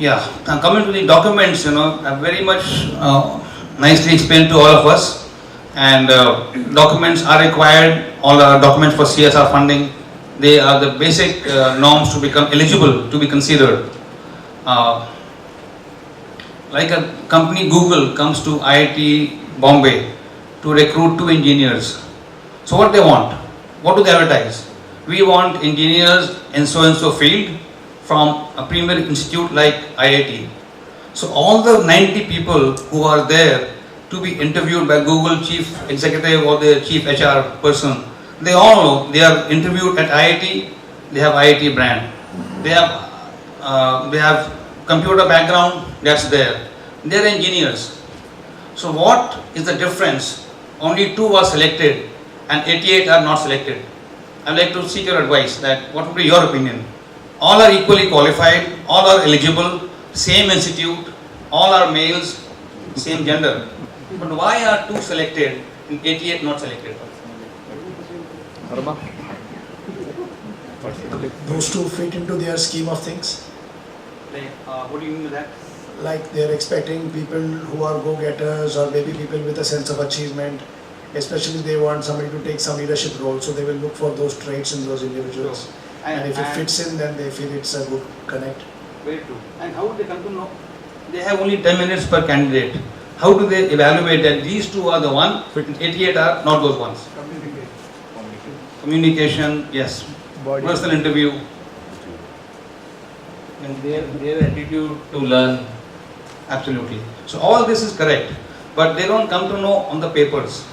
Yeah, coming to the documents, are very much nicely explained to all of us. And documents are required, all the documents for CSR funding. They are the basic norms to become eligible to be considered. Uh, like a company Google comes to IIT Bombay to recruit 2 engineers. So what they want? What do they advertise? We want engineers in so and so field from a premier institute like IIT. So all the 90 people who are there to be interviewed by Google chief executive or the chief HR person, they all know they are interviewed at IIT. They have IIT brand. They have computer background. That's there. They are engineers. So what is the difference? Only 2 are selected and 88 are not selected. I'd like to seek your advice that what would be your opinion? All are equally qualified, all are eligible, same institute, all are males, same gender. But why are 2 selected and 88 not selected? Those 2 fit into their scheme of things. Like, what do you mean by that? Like they're expecting people who are go-getters or maybe people with a sense of achievement. Especially they want somebody to take some leadership role, so they will look for those traits in those individuals. Sure. And if it fits in, then they feel it's a good connect. Very true. And how do they come to know? They have only 10 minutes per candidate. How do they evaluate that these 2 are the one, 88 are not those ones? Communication, yes. Personal interview. And their attitude to learn. Absolutely. So all this is correct, but they don't come to know on the papers.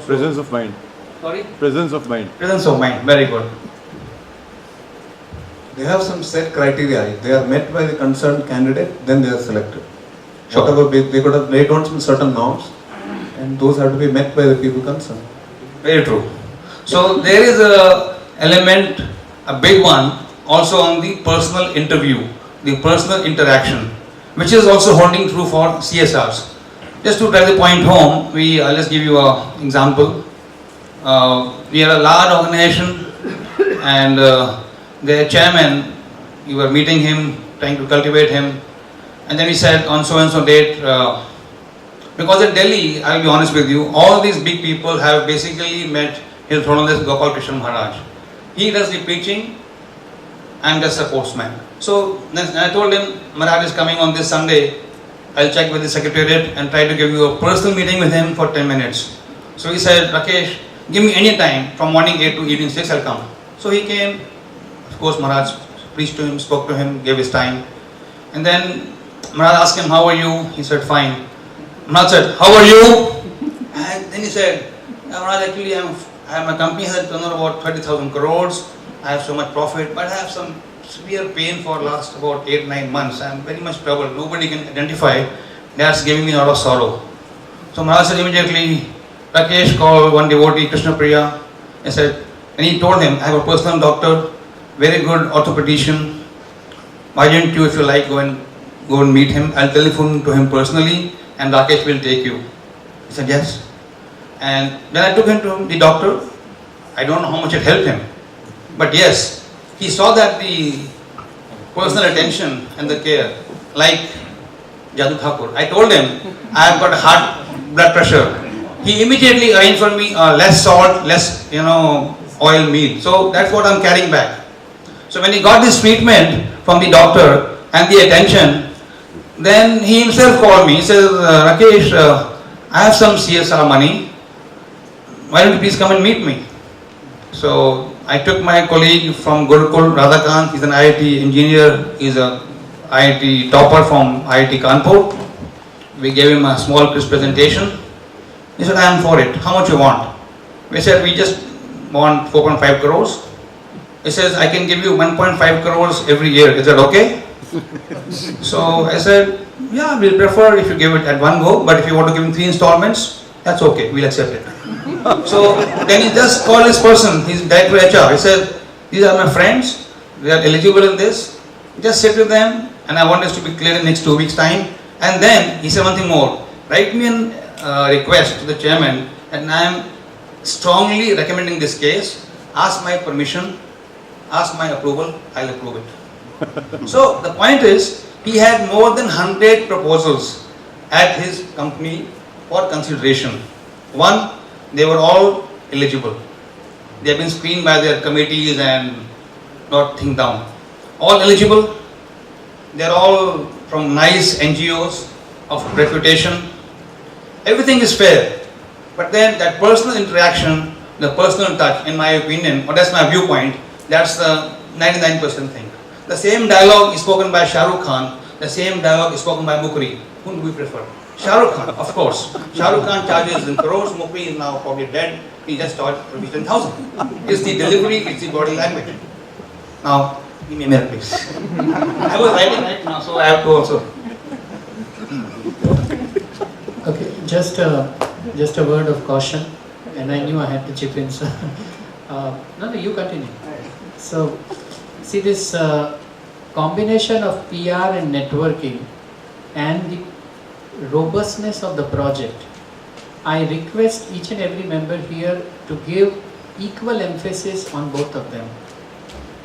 Presence of mind. Sorry? Presence of mind. Presence of mind. Very good. They have some set criteria. If they are met by the concerned candidate, then they are selected. Sure. Whatever they could have laid down some certain norms, and those have to be met by the people concerned. Very true. So there is a element, a big one, also on the personal interview, the personal interaction, which is also holding true for CSRs. Just to drive the point home, I'll just give you an example. We are a large organization, and the chairman, we were meeting him, trying to cultivate him, and then he said on so and so date, because in Delhi, I'll be honest with you, all these big people have basically met His Holiness Gopal Krishna Maharaj. He does the preaching, I'm just a postman. So then I told him, Maharaj is coming on this Sunday, I'll check with the secretariat and try to give you a personal meeting with him for 10 minutes. So he said, Rakesh, give me any time from morning 8 to evening 6, I'll come. So he came, of course Maharaj preached to him, spoke to him, gave his time. And then Maharaj asked him, how are you? He said, fine. Maharaj said, how are you? And then he said, Maharaj, actually my company has a turnover about 30,000 crores. I have so much profit, but I have some severe pain for last about 8-9 months. I am very much troubled. Nobody can identify. That's giving me a lot of sorrow. So Maharaj said immediately, Rakesh called one devotee, Krishna Priya. He said, and he told him, I have a personal doctor, very good orthopedician. Why don't you, if you like, go and meet him. I'll telephone to him personally, and Rakesh will take you. He said yes. And then I took him to the doctor. I don't know how much it helped him, but yes, he saw that the personal attention and the care, like Jadu Thakur. I told him, I have got high blood pressure. He immediately arranged for me less salt, less oil meal. So that's what I'm carrying back. So when he got this treatment from the doctor and the attention, then he himself called me. He says, Rakesh, I have some CSR money. Why don't you please come and meet me? So I took my colleague from Gurukul, Radhakant. He's an IIT engineer. He's a IIT topper from IIT Kanpur. We gave him a small crisp presentation. He said, I am for it. How much you want? We said, we just want 4.5 crores. He says, I can give you 1.5 crores every year. Is that okay? So I said, yeah, we'll prefer if you give it at one go, but if you want to give him 3 installments, that's okay, we'll accept it. So then he just called this person, he's director HR. He said, these are my friends, they are eligible in this. Just sit with them, and I want this to be clear in next 2 weeks' time. And then he said one thing more, write me a request to the chairman, and I am strongly recommending this case. Ask my permission, ask my approval, I'll approve it. So the point is, he had more than 100 proposals at his company for consideration. One, they were all eligible. They have been screened by their committees and not think down. All eligible. They are all from nice NGOs of reputation. Everything is fair. But then that personal interaction, the personal touch, in my opinion, or that's my viewpoint, that's the 99% thing. The same dialogue is spoken by Shah Rukh Khan, the same dialogue is spoken by Mukri. Whom do we prefer? Shah Rukh Khan, of course. Shah Rukh Khan charges in crores, Mukri is now probably dead, he just charged 10,000. It's the delivery, it's the body language. Now, give me a minute please. I was writing right now, so I have to also. Okay, just a word of caution, and I knew I had to chip in. So, no, you continue. So, see this combination of PR and networking and the robustness of the project. I request each and every member here to give equal emphasis on both of them.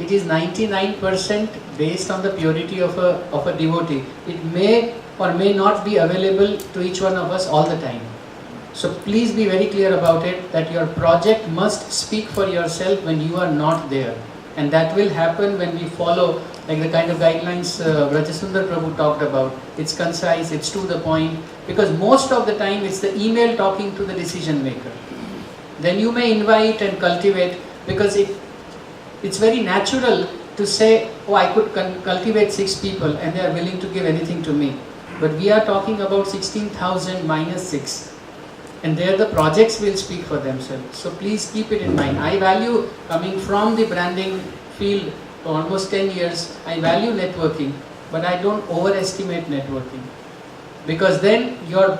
It is 99% based on the purity of a devotee. It may or may not be available to each one of us all the time. So please be very clear about it, that your project must speak for yourself when you are not there. And that will happen when we follow like the kind of guidelines Vrajasundar Prabhu talked about. It's concise, it's to the point, because most of the time it's the email talking to the decision maker. Then you may invite and cultivate, because it's very natural to say, oh, I could cultivate 6 people and they are willing to give anything to me. But we are talking about 16,000 minus 6. And there the projects will speak for themselves. So please keep it in mind. I value, coming from the branding field for almost 10 years, I value networking, but I don't overestimate networking. Because then you're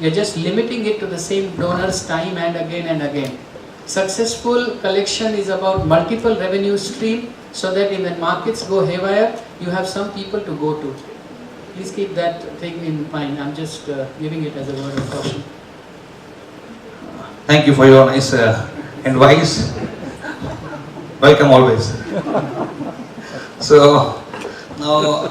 just limiting it to the same donor's time and again. Successful collection is about multiple revenue stream, so that in the markets go haywire, you have some people to go to. Please keep that thing in mind. I'm just giving it as a word of caution. Thank you for your nice advice. Welcome always. So, now,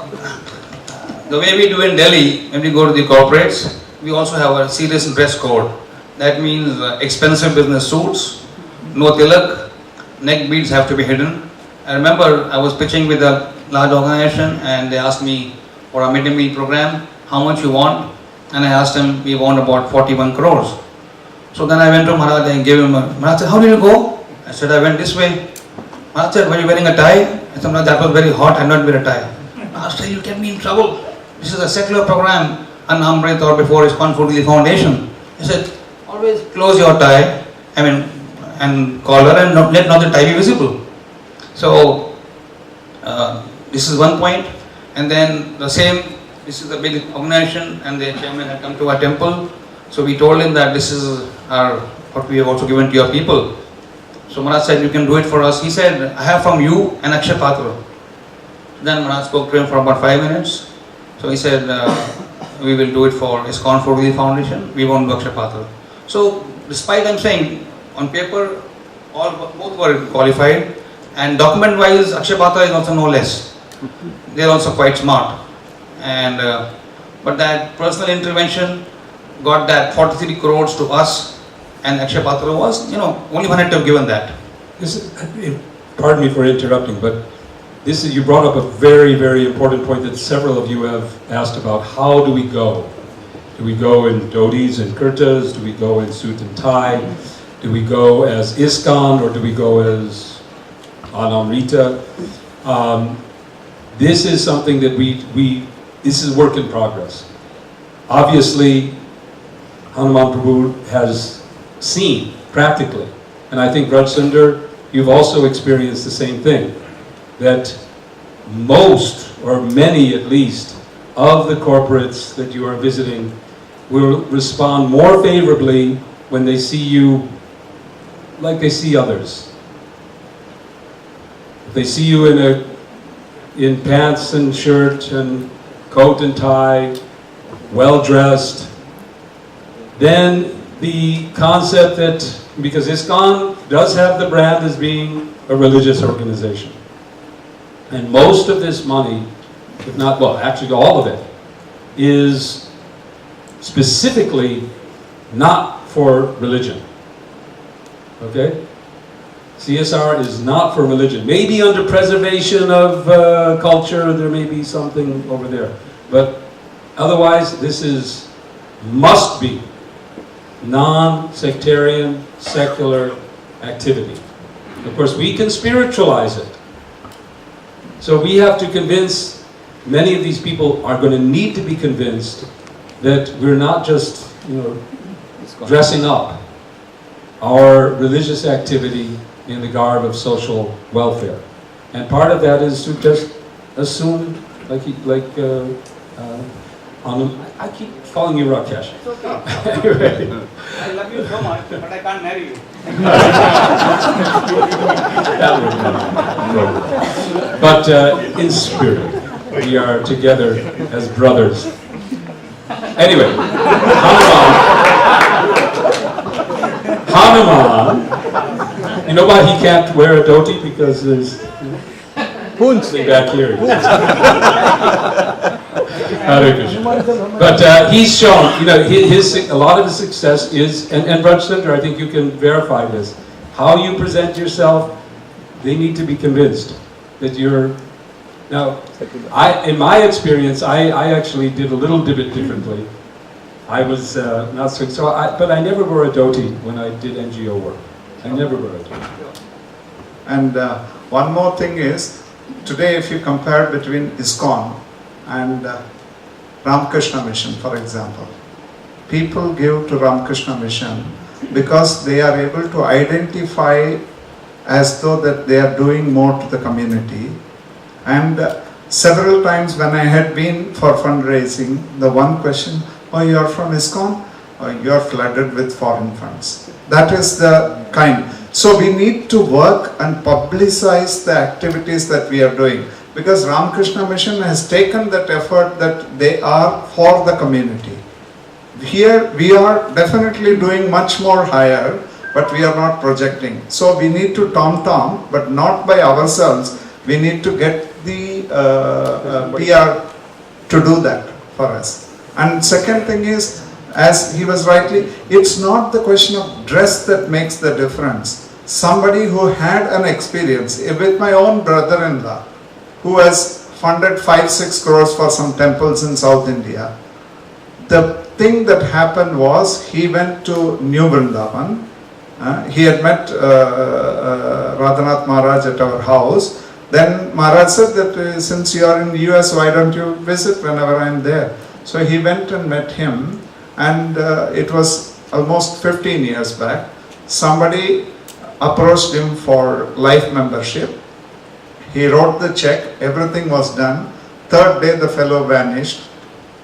the way we do in Delhi, when we go to the corporates, we also have a serious dress code. That means expensive business suits, no tilak, neck beads have to be hidden. I remember I was pitching with a large organization and they asked me for a mid-day meal program, how much you want? And I asked them, we want about 41 crores. So then I went to Maharaj and gave him Maharaj said, how did you go? I said, I went this way. Maharaj said, were you wearing a tie? I said, Maharaj, that was very hot, I not wear a tie. Maharaj said, you get me in trouble. This is a secular program. And Amrit or before is Confucius Foundation. He said, always close your tie, and collar, and let not the tie be visible. So, this is one point. And then the same, this is a big organization and the chairman had come to our temple. So we told him that this is what we have also given to your people. So Maharaj said, you can do it for us. He said, I have from you an Akshay Patra. Then Maharaj spoke to him for about 5 minutes. So he said, we will do it for Confucius Foundation. We won't do Akshay Patra. So despite I'm saying, on paper, both were qualified, and document-wise, Akshay Patra is also no less. They are also quite smart, and but that personal intervention got that 43 crores to us, and Akshay Patra was, only one had to have given that. Pardon me for interrupting, but you brought up a very, very important point that several of you have asked about. How do we go? Do we go in dhotis and kurtas? Do we go in suit and tie? Do we go as ISKCON, or do we go as Anamrita? This is something that this is work in progress. Obviously, Hanuman Prabhu has seen practically, and I think Vrajasundar, you've also experienced the same thing, that most, or many at least, of the corporates that you are visiting will respond more favorably when they see you like they see others. If they see you in pants and shirt and coat and tie, well dressed, then the concept that, because ISKCON does have the brand as being a religious organization, And most of this money, if not, well, actually all of it, is specifically not for religion. Okay? CSR is not for religion. Maybe under preservation of culture, there may be something over there. But otherwise, this must be non-sectarian, secular activity. Of course, we can spiritualize it. So we have to convince, many of these people are going to need to be convinced that we're not just, dressing up our religious activity in the garb of social welfare. And part of that is to just assume, I keep calling you Rakesh. It's okay. Anyway. I love you so much, but I can't marry you. But in spirit, we are together as brothers. Anyway, Hanuman, you know why he can't wear a dhoti? Because there's something back here. Hare Krishna. But he's shown, a lot of his success is, and Vrajasundar, I think you can verify this, how you present yourself, they need to be convinced that you're. Now, in my experience, I actually did a little bit differently. I was not so, but I never wore a dhoti when I did NGO work. I never wore a dhoti. And one more thing is, today if you compare between ISKCON and Ramakrishna Mission, for example, people give to Ramakrishna Mission because they are able to identify as though that they are doing more to the community. And several times when I had been for fundraising, the one question, oh, you are from ISKCON? Or you are flooded with foreign funds. That is the kind. So we need to work and publicize the activities that we are doing, because Ramakrishna Mission has taken that effort that they are for the community. Here we are definitely doing much more higher, but we are not projecting. So we need to tom-tom, but not by ourselves. We need to get the PR to do that for us. And second thing is, as he was rightly, it's not the question of dress that makes the difference. Somebody who had an experience, with my own brother-in-law, who has funded 5-6 crores for some temples in South India. The thing that happened was, he went to New Vrindavan. He had met Radhanath Maharaj at our house. Then Maharaj said that since you are in the US, why don't you visit whenever I am there? So he went and met him, and it was almost 15 years back. Somebody approached him for life membership. He wrote the check, everything was done. Third day the fellow vanished.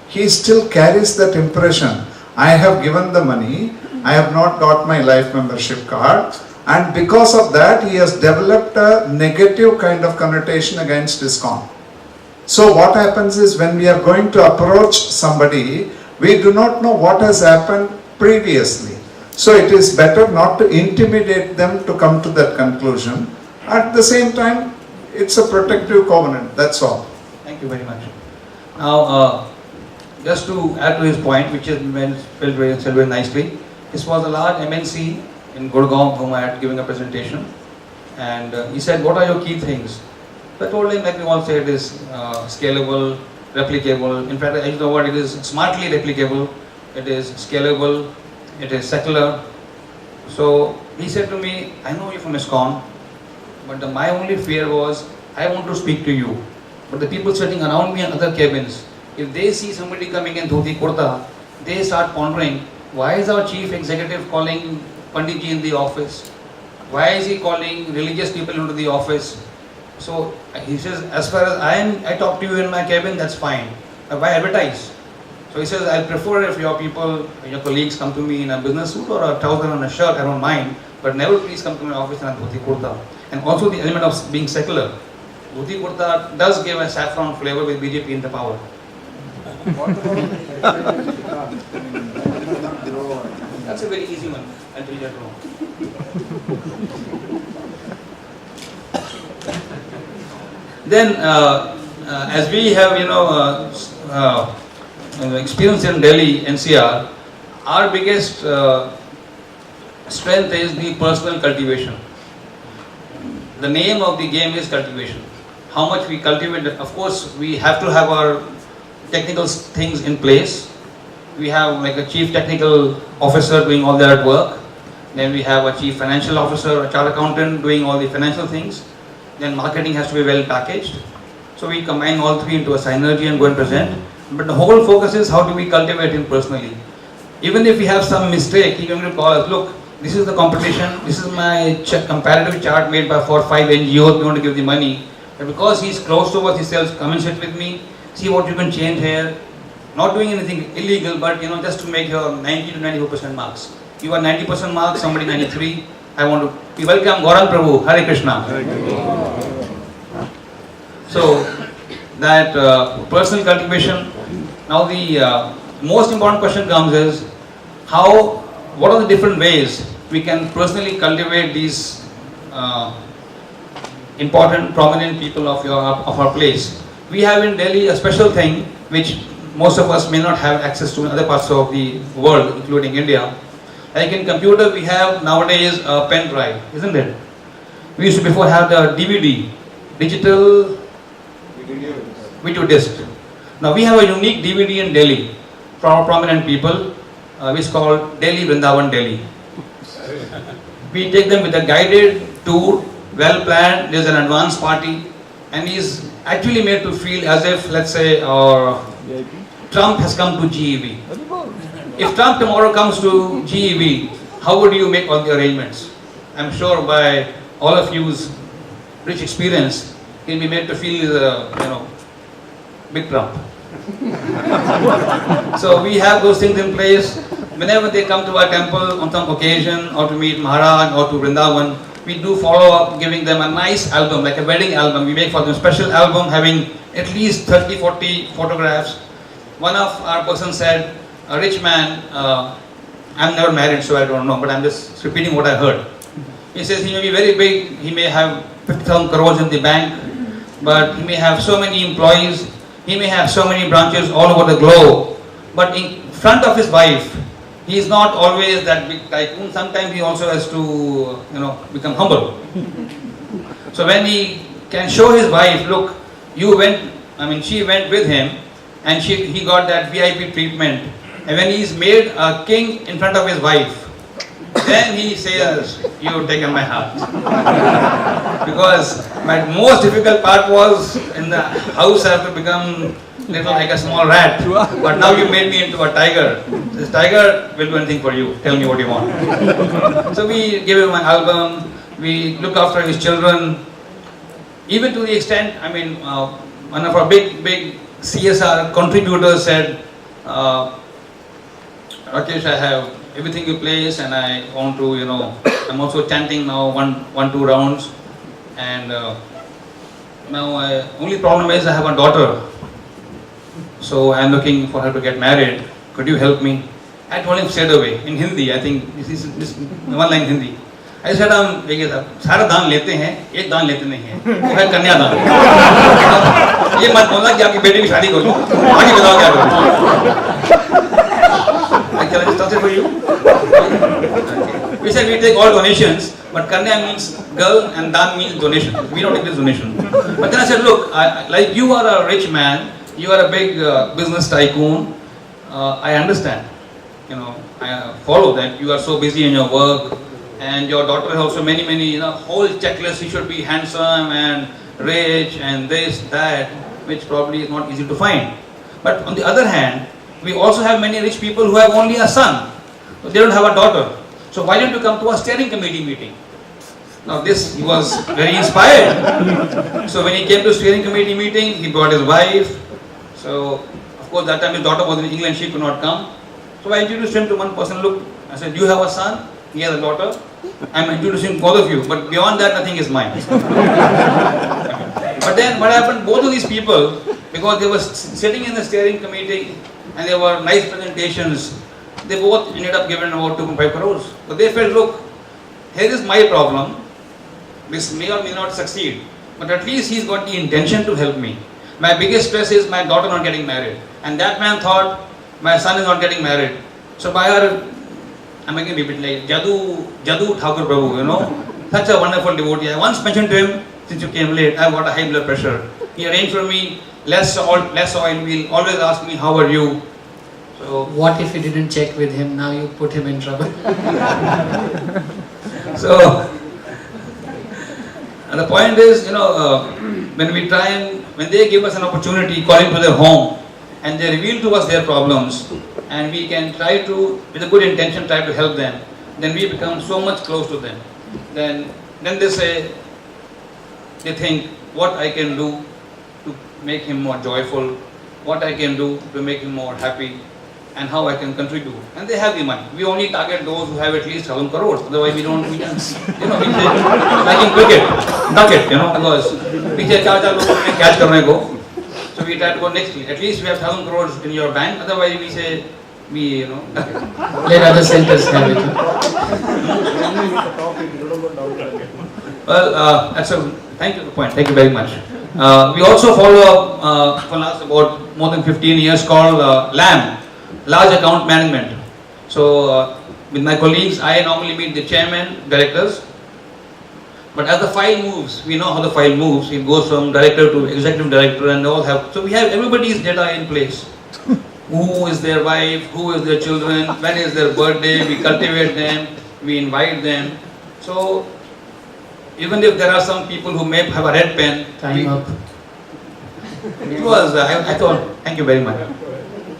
He still carries that impression. I have given the money, I have not got my life membership card, and because of that he has developed a negative kind of connotation against ISKCON. So what happens is, when we are going to approach somebody, we do not know what has happened previously. So it is better not to intimidate them to come to that conclusion. At the same time, it's a protective covenant, that's all. Thank you very much. Now, just to add to his point, which has been said very nicely, this was a large MNC in Gurgaon whom I had given a presentation, and he said, what are your key things? So I told him, like we all say, it is scalable, replicable. In fact, I use the word, it is smartly replicable, it is scalable, it is secular. So he said to me, I know you're from ISKCON, but my only fear was, I want to speak to you, but the people sitting around me in other cabins, if they see somebody coming in dhoti kurta, they start pondering, why is our chief executive calling Panditji in the office? Why is he calling religious people into the office? So he says, as far as I talk to you in my cabin, that's fine. Why advertise? So he says, I prefer if your people, your colleagues come to me in a business suit or a trouser and a shirt, I don't mind, but never please come to my office in a dhoti kurta. And also the element of being secular. Dhoti kurta does give a saffron flavor with BJP in the power. That's a very easy one. I'll tell you that wrong. Then, as we have, experience in Delhi, NCR, our biggest strength is the personal cultivation. The name of the game is cultivation. How much we cultivate, of course, we have to have our technical things in place. We have like a chief technical officer doing all that work. Then we have a chief financial officer, a chartered accountant doing all the financial things. Then marketing has to be well packaged. So we combine all three into a synergy and go and present. But the whole focus is how do we cultivate him personally. Even if we have some mistake, he can call us, look, this is the competition, this is my comparative chart made by 4 or 5 NGOs, we want to give the money. But because he's close to us, he says, come and sit with me, see what you can change here. Not doing anything illegal, but just to make your 90 to 94% marks. You are 90% marks, somebody 93. I want to we welcome Gaurang Prabhu, Hare Krishna. So that personal cultivation. Now the most important question comes is what are the different ways we can personally cultivate these important, prominent people of our place. We have in Delhi a special thing which most of us may not have access to in other parts of the world, including India. Like in computer, we have nowadays a pen drive, isn't it? We used to before have the DVD, digital video disc. Now we have a unique DVD in Delhi from our prominent people, which is called Delhi Vrindavan Delhi. We take them with a guided tour, well planned. There's an advance party, and he's actually made to feel as if, let's say, Trump has come to GEV. If Trump tomorrow comes to GEV, how would you make all the arrangements? I'm sure by all of you's rich experience, he'll be made to feel, big Trump. So we have those things in place. Whenever they come to our temple on some occasion, or to meet Maharaj, or to Vrindavan, we do follow up, giving them a nice album, like a wedding album. We make for them a special album having at least 30-40 photographs. One of our persons said, a rich man, I'm never married so I don't know, but I'm just repeating what I heard. He says he may be very big, he may have 50,000 crores in the bank, but he may have so many employees, he may have so many branches all over the globe, but in front of his wife, he is not always that big tycoon. Sometimes he also has to, become humble. So when he can show his wife, look, she went with him, and he got that VIP treatment. And when he is made a king in front of his wife, then he says, you've taken my heart. Because my most difficult part was in the house I have to become little like a small rat. But now you made me into a tiger. This tiger will do anything for you. Tell me what you want. So we give him an album. We look after his children. Even to the extent, one of our big CSR contributors said, Rakesh, I have everything in place and I want to, I'm also chanting now 1-2 rounds. And now only problem is I have a daughter. So I'm looking for her to get married. Could you help me? I told him straight away in Hindi. I think this is one line Hindi. I said, देखिए साहब, सारा दान लेते हैं, एक दान लेते नहीं हैं, वो है कन्यादान। ये मत बोलना कि आपकी बेटी की शादी करो, आगे बताओ क्या करो। Can I just touch it for you? We said we take all donations, but kanya means girl and dan means donation. We don't take this donation. But then I said, look, like you are a rich man, you are a big business tycoon. I understand. I follow that you are so busy in your work. And your daughter has also many, whole checklist. She should be handsome and rich and this, that, which probably is not easy to find. But on the other hand, we also have many rich people who have only a son. So they don't have a daughter. So why don't you come to a steering committee meeting? Now he was very inspired. So when he came to steering committee meeting, he brought his wife. So of course that time his daughter was in England, she could not come. So I introduced him to one person. Look, I said, you have a son? He has a daughter. I'm introducing both of you, but beyond that, nothing is mine. But then what happened, both of these people, because they were sitting in the steering committee and there were nice presentations, they both ended up given about 2.5 crores. So they felt, look, here is my problem. This may or may not succeed. but at least he's got the intention to help me. My biggest stress is my daughter not getting married, and that man thought my son is not getting married. So by our, I'm making a bit like Jadu Thakur Prabhu, you know, such a wonderful devotee. I once mentioned to him, since you came late, I've got a high blood pressure. He arranged for me less salt, less oil. He'll always ask me, how are you? So What if you didn't check with him? Now you put him in trouble. So, and the point is, you know, when we try and, when they give us an opportunity, calling to their home, and they reveal to us their problems, and we can try to, with a good intention, try to help them, then we become so much close to them. Then they say, they think, what I can do to make him more joyful, what I can do to make him more happy, and how I can contribute. And they have the money. We only target those who have at least 1,000 crores. Otherwise we don't, you know, we say, like in cricket, duck it, you know, because पीछे 4 लोगों ने catch करने को. So we try to go next year. At least we have 1,000 crores in your bank. Otherwise we say, we, you know, duck it. Let other centers have it. Well, that's a, thank you for the point. Thank you very much. We also follow up for last about more than 15 years called LAM, Large Account Management. So with my colleagues, I normally meet the chairman, directors. But as the file moves, we know how the file moves. It goes from director to executive director, and they all have. So we have everybody's data in place. Who is their wife? Who is their children? When is their birthday? We cultivate them. We invite them. So even if there are some people who may have a red pen, Time up. it was, I thought, thank you very much.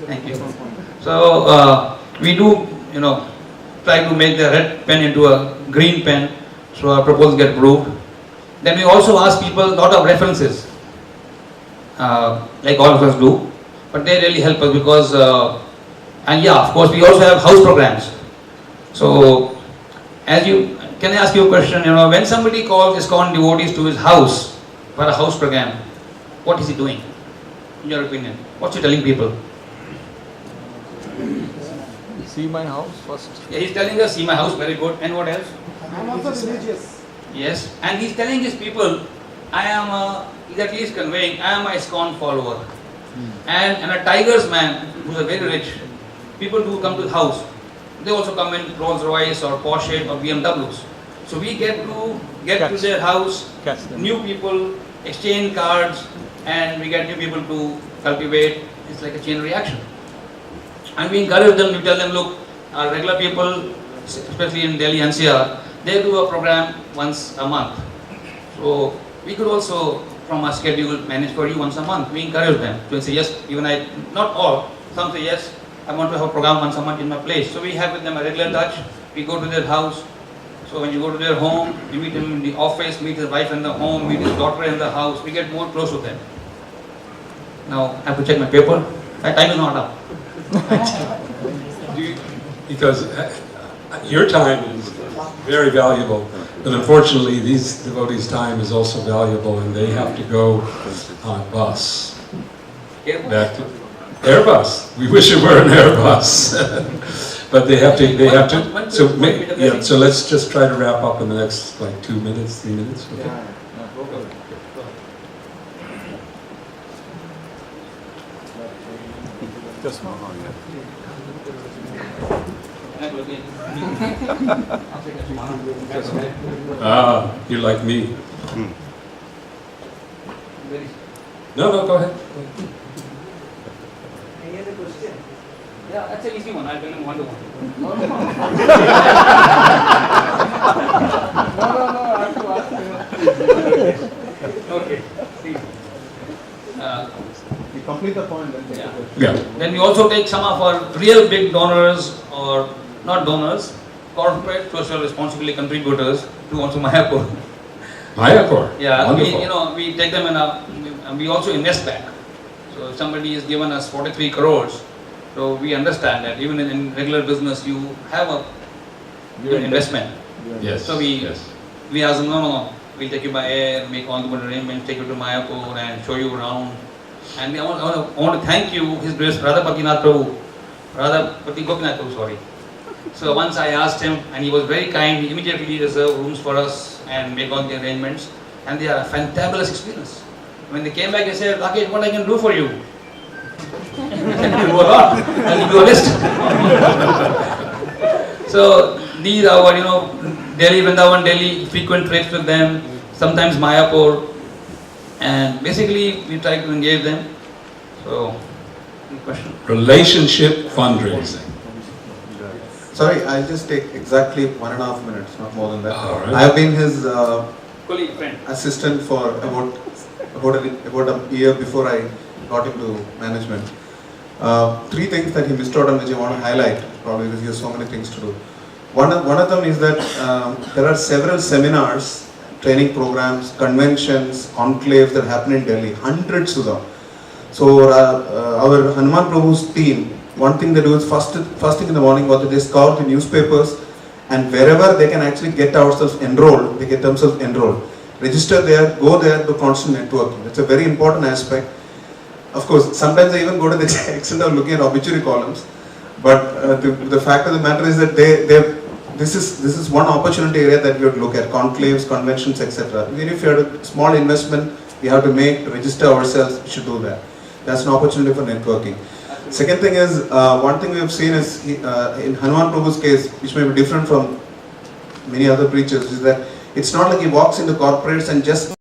Thank you. So we do, you know, try to make the red pen into a green pen, so our proposals get approved. Then we also ask people a lot of references, like all of us do, but they really help us because, and yeah, of course, we also have house programs. So, as you, can I ask you a question? You know, when somebody calls ISKCON devotees to his house for a house program, what is he doing? In your opinion, what's he telling people? See my house first. Yeah, he's telling us, see my house, very good. And what else? I'm also religious. Yes, and he's telling his people, he's at least conveying, I am a ISKCON follower. And a Tigers man, who's a very rich, people who come to the house, they also come in Rolls Royce or Porsche or BMWs. So we get to their house, new people, exchange cards, and we get new people to cultivate. It's like a chain reaction. And we encourage them, we tell them, look, our regular people, especially in Delhi NCR, they do a program once a month. So we could also, from our schedule, manage for you once a month. We encourage them to say yes, even not all, some say yes, I want to have a program once a month in my place. So we have with them a regular touch, we go to their house. So when you go to their home, you meet him in the office, meet his wife in the home, meet his daughter in the house, we get more close to them. Now, I have to check my paper. My time is not up. Because your time is very valuable, but unfortunately these devotees' time is also valuable, and they have to go on bus. Back to Airbus. We wish it were an Airbus, but they have to. So let's just try to wrap up in the next like 2 minutes, 3 minutes. Okay? Just one. You're like me. No, go ahead. Any other question? Yeah, that's an easy one. I'll tell him one to one. No, I have to ask you. Okay. See. You complete the point then take Yeah. the question. Yeah. Then we also take some of our real big donors, or not donors, corporate social responsibility contributors to also Mayapur. Mayapur. Yeah, Wonderful. we take them and we also invest back. So if somebody has given us 43 crores, so we understand that even in regular business you have a investment. Yes. So yes. we ask them, no, we'll take you by air, make all the good arrangements, take you to Mayapur and show you around. And I want to thank you, His Grace Radhapati Gopinath Prabhu, sorry. So once I asked him, and he was very kind, he immediately reserved rooms for us and make all the arrangements. and they had a fantabulous experience. When they came back, they said, Rakesh, what I can do for you? I said, you do a lot. I'll give you a list. So these are our, Delhi, Vrindavan, Delhi, frequent trips with them, sometimes Mayapur, and basically we try to engage them. So, any question? Relationship fundraising. Sorry, I'll just take exactly 1.5 minutes, not more than that. All right. I have been his Colleague, friend. assistant for about a year before I got into management. 3 things that he missed out on which I want to highlight, probably because he has so many things to do. One of them is that there are several seminars, training programs, conventions, enclaves that happen in Delhi, hundreds of them. So our Hanuman Prabhu's team, one thing they do is first thing in the morning, what they scour the newspapers, and wherever they can actually get ourselves enrolled, they get themselves enrolled. Register there, go there, do constant networking. It's a very important aspect. Of course, sometimes I even go to the extent of looking at obituary columns. But the fact of the matter is that this is one opportunity area that we would look at: conclaves, conventions, etc. Even if you have a small investment we have to make to register ourselves, we should do that. That's an opportunity for networking. Second thing is, one thing we have seen is in Hanuman Prabhu's case, which may be different from many other preachers, is that it's not like he walks into corporates and just